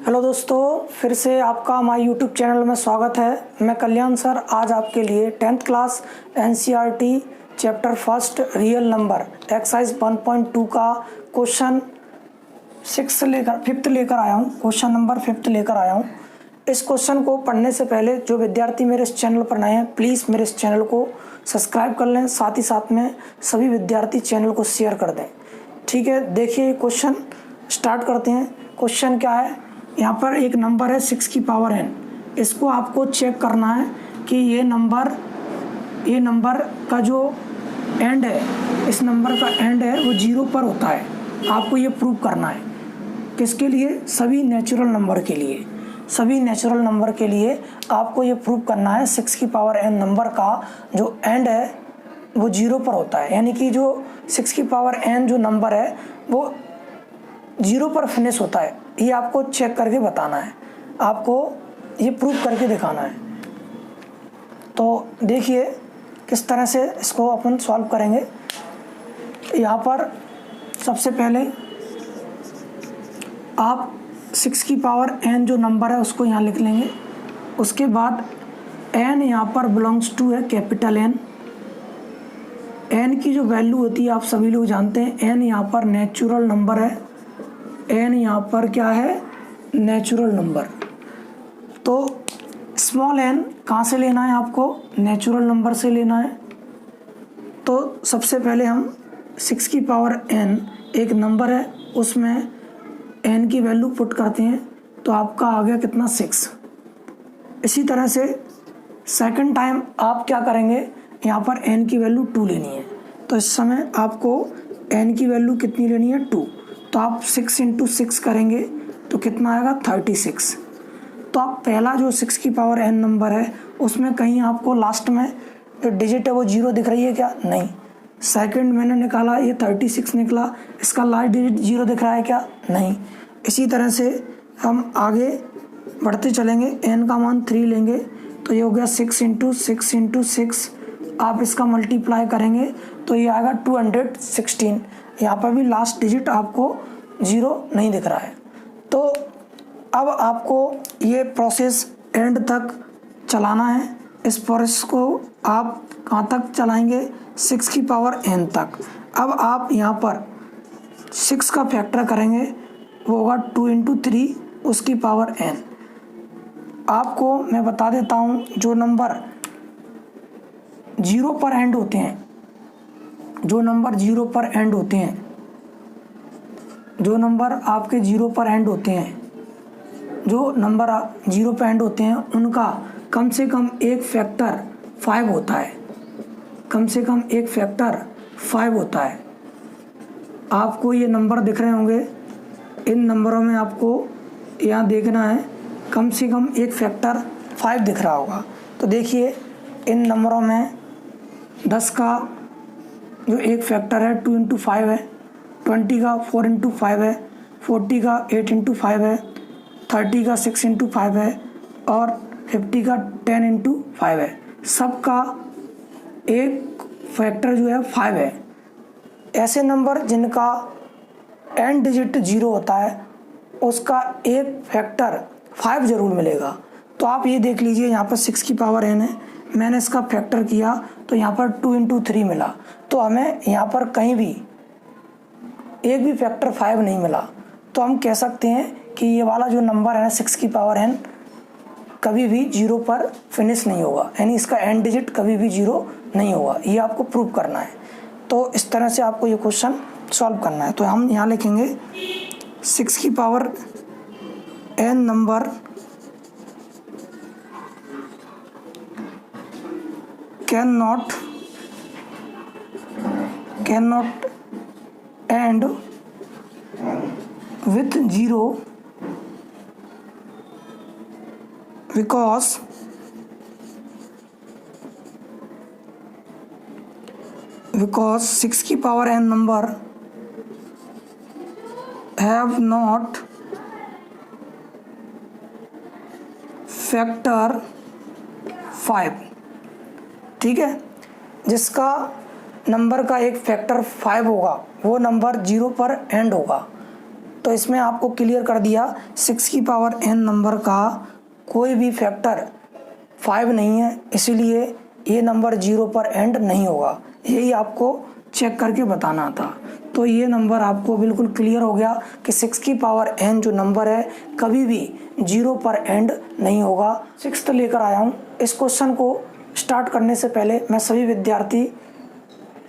Hello दोस्तों, फिर से आपका हमारे यूट्यूब चैनल में स्वागत है। मैं कल्याण सर आज आपके लिए 10th class NCERT chapter first real number exercise 1.2 का क्वेश्चन 6 लेकर 5th लेकर आया हूँ। क्वेश्चन नंबर 5th लेकर आया हूँ। इस क्वेश्चन को पढ़ने से पहले जो विद्यार्थी मेरे इस चैनल पर नए हैं, प्लीज़ मेरे इस चैनल को सब्सक्राइब कर लें। साथ ही साथ में सभी विद्यार्थी चैनल को शेयर कर दें। ठीक है, देखिए क्वेश्चन स्टार्ट करते हैं। क्वेश्चन क्या है, यहाँ पर एक नंबर है 6 की पावर n। इसको आपको चेक करना है कि ये नंबर का जो एंड है, इस नंबर का एंड है वो 0 पर होता है। आपको ये प्रूव करना है। किसके लिए? सभी नेचुरल नंबर के लिए। सभी नेचुरल नंबर के लिए आपको ये प्रूव करना है 6 की पावर n नंबर का जो एंड है वो 0 पर होता है। यानी कि जो 6 की पावर n जो नंबर है वो 0 पर फिनिश होता है। ये आपको चेक करके बताना है, आपको ये प्रूव करके दिखाना है। तो देखिए किस तरह से इसको अपन सॉल्व करेंगे। यहाँ पर सबसे पहले आप 6 की पावर n जो नंबर है उसको यहाँ लिख लेंगे। उसके बाद n यहाँ पर बिलोंग्स टू है कैपिटल N। n की जो वैल्यू होती है आप सभी लोग जानते हैं। n यहाँ पर नेचुरल नंबर है। n यहाँ पर क्या है? Natural number. तो स्मॉल n कहाँ से लेना है आपको? नेचुरल नंबर से लेना है। तो सबसे पहले हम 6 की पावर n एक नंबर है, उसमें n की वैल्यू पुट करते हैं तो आपका आ गया कितना? 6। इसी तरह से सेकंड टाइम आप क्या करेंगे, यहाँ पर n की वैल्यू 2 लेनी है। तो इस समय आपको n की वैल्यू कितनी लेनी है? 2। तो आप 6 इंटू 6 करेंगे तो कितना आएगा? 36। तो आप पहला जो 6 की पावर n नंबर है उसमें कहीं आपको लास्ट में जो डिजिट है वो 0 दिख रही है क्या? नहीं। सेकंड मैंने निकाला, ये 36 निकला, इसका लास्ट डिजिट 0 दिख रहा है क्या? नहीं। इसी तरह से हम आगे बढ़ते चलेंगे। n का मान 3 लेंगे तो ये हो गया 6 इंटू 6 इंटू 6। आप इसका मल्टीप्लाई करेंगे तो ये आएगा 216। यहाँ पर भी लास्ट डिजिट आपको 0 नहीं दिख रहा है। तो अब आपको ये प्रोसेस एंड तक चलाना है। इस प्रोसेस को आप कहाँ तक चलाएंगे? 6 की पावर n तक। अब आप यहाँ पर 6 का फैक्टर करेंगे, वो होगा 2 इंटू 3 उसकी पावर n। आपको मैं बता देता हूँ, जो नंबर 0 पर एंड होते हैं, जो नंबर 0 पर एंड होते हैं, जो नंबर आपके 0 पर एंड होते हैं, जो नंबर 0 पर एंड होते हैं उनका कम से कम एक फैक्टर 5 होता है। कम से कम एक फैक्टर 5 होता है। आपको ये नंबर दिख रहे होंगे, इन नंबरों में आपको यहाँ देखना है, कम से कम एक फैक्टर 5 दिख रहा होगा। तो देखिए इन नंबरों में 10 का जो एक फैक्टर है 2 इंटू 5 है, 20 का 4 इंटू 5 है, 40 का 8 इंटू 5 है, 30 का 6 इंटू 5 है और 50 का 10 इंटू 5 है। सबका एक फैक्टर जो है 5 है। ऐसे नंबर जिनका एंड डिजिट 0 होता है उसका एक फैक्टर 5 जरूर मिलेगा। तो आप ये देख लीजिए, यहाँ पर 6 की पावर n है, मैंने इसका फैक्टर किया तो यहाँ पर 2 इंटू 3 मिला। तो हमें यहाँ पर कहीं भी एक भी फैक्टर 5 नहीं मिला। तो हम कह सकते हैं कि ये वाला जो नंबर है 6 की पावर n कभी भी 0 पर फिनिश नहीं होगा, यानी इसका एंड डिजिट कभी भी 0 नहीं होगा। ये आपको प्रूव करना है। तो इस तरह से आपको ये क्वेश्चन सॉल्व करना है। तो हम यहाँ लिखेंगे 6 की power n number can not end with 0 because because 6 की power n number have not factor 5। ठीक है, जिसका नंबर का एक फैक्टर 5 होगा वो नंबर 0 पर एंड होगा। तो इसमें आपको क्लियर कर दिया 6 की पावर n नंबर का कोई भी फैक्टर 5 नहीं है, इसीलिए ये नंबर 0 पर एंड नहीं होगा। यही आपको चेक करके बताना था। तो ये नंबर आपको बिल्कुल क्लियर हो गया कि 6 की पावर n जो नंबर है कभी भी 0 पर एंड नहीं होगा। 6th लेकर आया हूँ। इस क्वेश्चन को स्टार्ट करने से पहले मैं सभी विद्यार्थी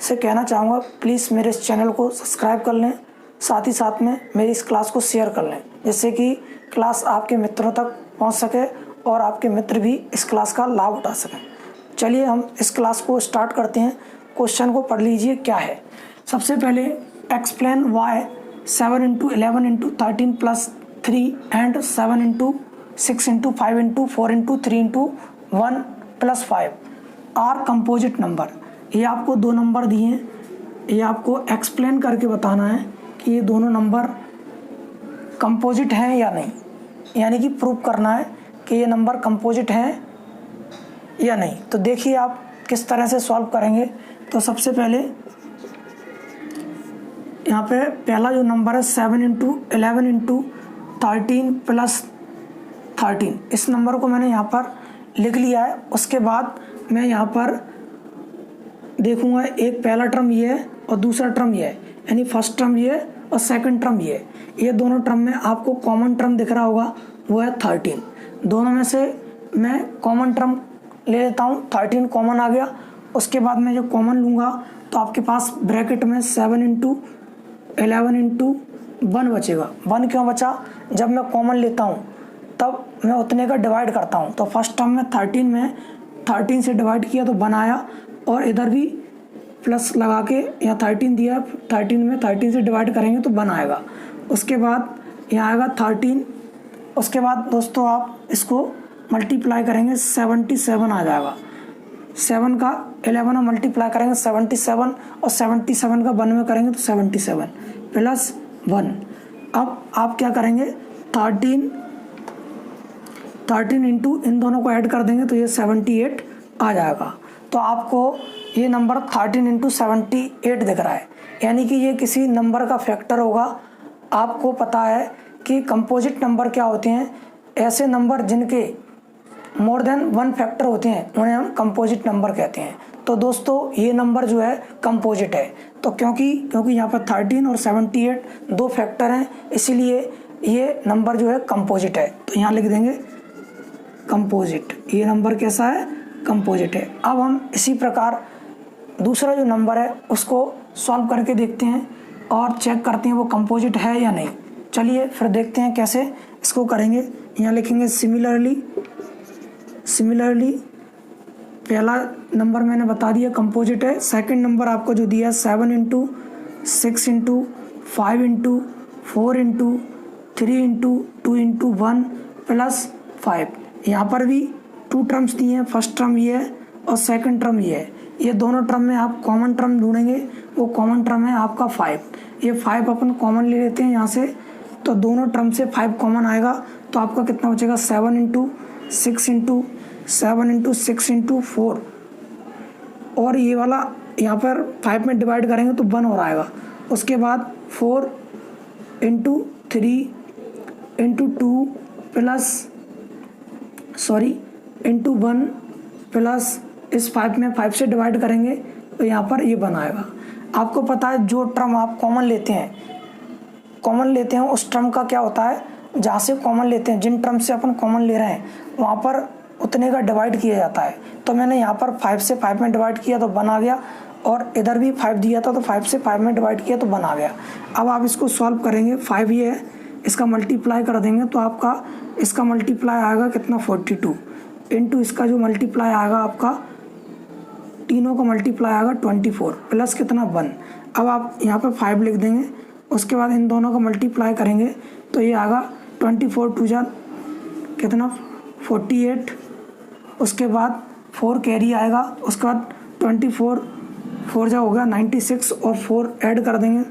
से कहना चाहूँगा, प्लीज़ मेरे इस चैनल को सब्सक्राइब कर लें, साथ ही साथ में मेरी इस क्लास को शेयर कर लें, जिससे कि क्लास आपके मित्रों तक पहुँच सके और आपके मित्र भी इस क्लास का लाभ उठा सकें। चलिए हम इस क्लास को स्टार्ट करते हैं। क्वेश्चन को पढ़ लीजिए क्या है। सबसे पहले explain why 7 into 11 into 13 plus 3 and 7 into 6 into 5 into 4 into 3 into 1 plus 5 are composite number. ये आपको दो नंबर दिए हैं, ये आपको एक्सप्लेन करके बताना है कि ये दोनों नंबर कंपोजिट हैं या नहीं, यानी कि प्रूव करना है कि ये नंबर कंपोजिट हैं या नहीं। तो देखिए आप किस तरह से सॉल्व करेंगे। तो सबसे पहले यहाँ पे पहला जो नंबर है 7 इंटू 11 इंटू 13 प्लस 13, इस नंबर को मैंने यहाँ पर लिख लिया है। उसके बाद मैं यहाँ पर देखूंगा, एक पहला टर्म ये है और दूसरा टर्म ये है, यानी फर्स्ट टर्म ये है और सेकंड टर्म ये है। ये दोनों टर्म में आपको कॉमन टर्म दिख रहा होगा, वो है 13। दोनों में से मैं कॉमन टर्म ले लेता हूँ, 13 कॉमन आ गया। उसके बाद मैं जब कॉमन लूँगा तो आपके पास ब्रैकेट में 7 इंटू 11 इंटू 1 बचेगा। 1 क्यों बचा? जब मैं कॉमन लेता हूँ तब मैं उतने का डिवाइड करता हूँ। तो फर्स्ट टर्म में 13 में 13 से डिवाइड किया तो 1 आया, और इधर भी प्लस लगा के यहाँ 13 दिया, 13 में 13 से डिवाइड करेंगे तो 1 आएगा। उसके बाद यहाँ आएगा 13। उसके बाद दोस्तों आप इसको मल्टीप्लाई करेंगे, 77 आ जाएगा। 7 का 11 में मल्टीप्लाई करेंगे 77, और 77 का 1 में करेंगे तो 77 प्लस 1। अब आप क्या करेंगे, 13 इंटू इन दोनों को ऐड कर देंगे तो ये 78 आ जाएगा। तो आपको ये नंबर 13 इंटू 78 दिख रहा है, यानी कि ये किसी नंबर का फैक्टर होगा। आपको पता है कि कंपोजिट नंबर क्या होते हैं, ऐसे नंबर जिनके मोर देन 1 फैक्टर होते हैं उन्हें हम कंपोजिट नंबर कहते हैं। तो दोस्तों ये नंबर जो है कंपोजिट है। तो क्योंकि यहाँ पर 13 और 78 दो फैक्टर हैं, इसीलिए ये नंबर जो है कंपोजिट है। तो यहाँ लिख देंगे कंपोजिट, ये नंबर कैसा है, कंपोजिट है। अब हम इसी प्रकार दूसरा जो नंबर है उसको सॉल्व करके देखते हैं और चेक करते हैं वो कंपोजिट है या नहीं। चलिए फिर देखते हैं कैसे इसको करेंगे। यहाँ लिखेंगे सिमिलरली पहला नंबर मैंने बता दिया कंपोजिट है। सेकंड नंबर आपको जो दिया 7 into 6 into 5 into 4 into 3 into 2 into 1 plus 5। यहाँ पर भी 2 टर्म्स दिए हैं, फर्स्ट टर्म ये है और सेकंड टर्म ये है। ये दोनों टर्म में आप कॉमन टर्म ढूंढेंगे, वो कॉमन टर्म है आपका 5। ये 5 अपन कॉमन ले लेते हैं यहाँ से, तो दोनों टर्म से 5 कॉमन आएगा तो आपका कितना बचेगा, 7 इंटू 6 इंटू 7 इंटू 6 इंटू 4, और ये वाला यहाँ पर 5 में डिवाइड करेंगे तो 1 और आएगा। उसके बाद 4 into 3 into 2 plus into 1 plus इस 5 में 5 से डिवाइड करेंगे तो यहाँ पर ये 1 आएगा। आपको पता है जो टर्म आप कॉमन लेते हैं उस टर्म का क्या होता है, जहाँ से कॉमन लेते हैं, जिन टर्म से अपन कॉमन ले रहे हैं वहाँ पर उतने का डिवाइड किया जाता है। तो मैंने यहाँ पर 5 से 5 में डिवाइड किया तो 1 आ गया, और इधर भी 5 दिया था तो 5 से 5 में डिवाइड किया तो 1 आ गया। अब आप इसको सॉल्व करेंगे, 5 ये है, इसका मल्टीप्लाई कर देंगे तो आपका इसका मल्टीप्लाई आएगा कितना, 42 इंटू इसका जो मल्टीप्लाई आएगा आपका, तीनों का मल्टीप्लाई आएगा 24 प्लस कितना, 1। अब आप यहाँ पर 5 लिख देंगे, उसके बाद इन दोनों का मल्टीप्लाई करेंगे तो ये आएगा 24 2 जा कितना, 48। उसके बाद 4 कैरी आएगा, उसके बाद 24 4 जा हो गया 96, और 4 ऐड कर देंगे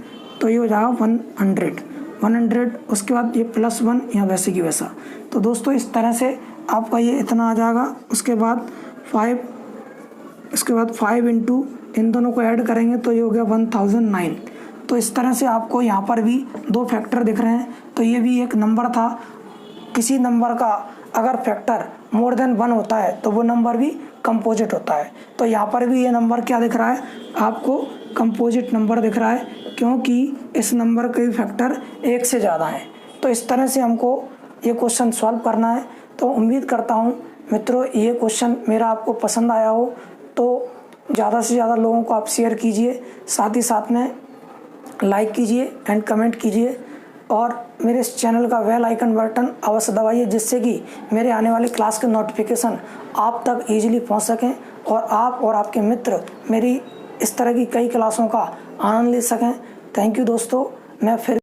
तो ये हो जाएगा 100। उसके बाद ये प्लस 1 यहाँ वैसे की वैसा। तो दोस्तों इस तरह से आपका ये इतना आ जाएगा। उसके बाद 5 इंटू इन दोनों को ऐड करेंगे तो ये हो गया 1009। तो इस तरह से आपको यहाँ पर भी 2 फैक्टर दिख रहे हैं। तो ये भी एक नंबर था, किसी नंबर का अगर फैक्टर मोर देन 1 होता है तो वो नंबर भी कंपोजिट होता है। तो यहाँ पर भी ये नंबर क्या दिख रहा है आपको, कंपोजिट नंबर दिख रहा है, क्योंकि इस नंबर के फैक्टर 1 से ज़्यादा हैं। तो इस तरह से हमको ये क्वेश्चन सॉल्व करना है। तो उम्मीद करता हूँ मित्रों ये क्वेश्चन मेरा आपको पसंद आया हो, तो ज़्यादा से ज़्यादा लोगों को आप शेयर कीजिए, साथ ही साथ में लाइक कीजिए एंड कमेंट कीजिए, और मेरे इस चैनल का बेल आइकन बटन अवश्य दबाइए, जिससे कि मेरे आने वाली क्लास के नोटिफिकेशन आप तक ईजिली पहुंच सकें और आप और आपके मित्र मेरी इस तरह की कई क्लासों का आनंद ले सकें। थैंक यू दोस्तों। मैं फिर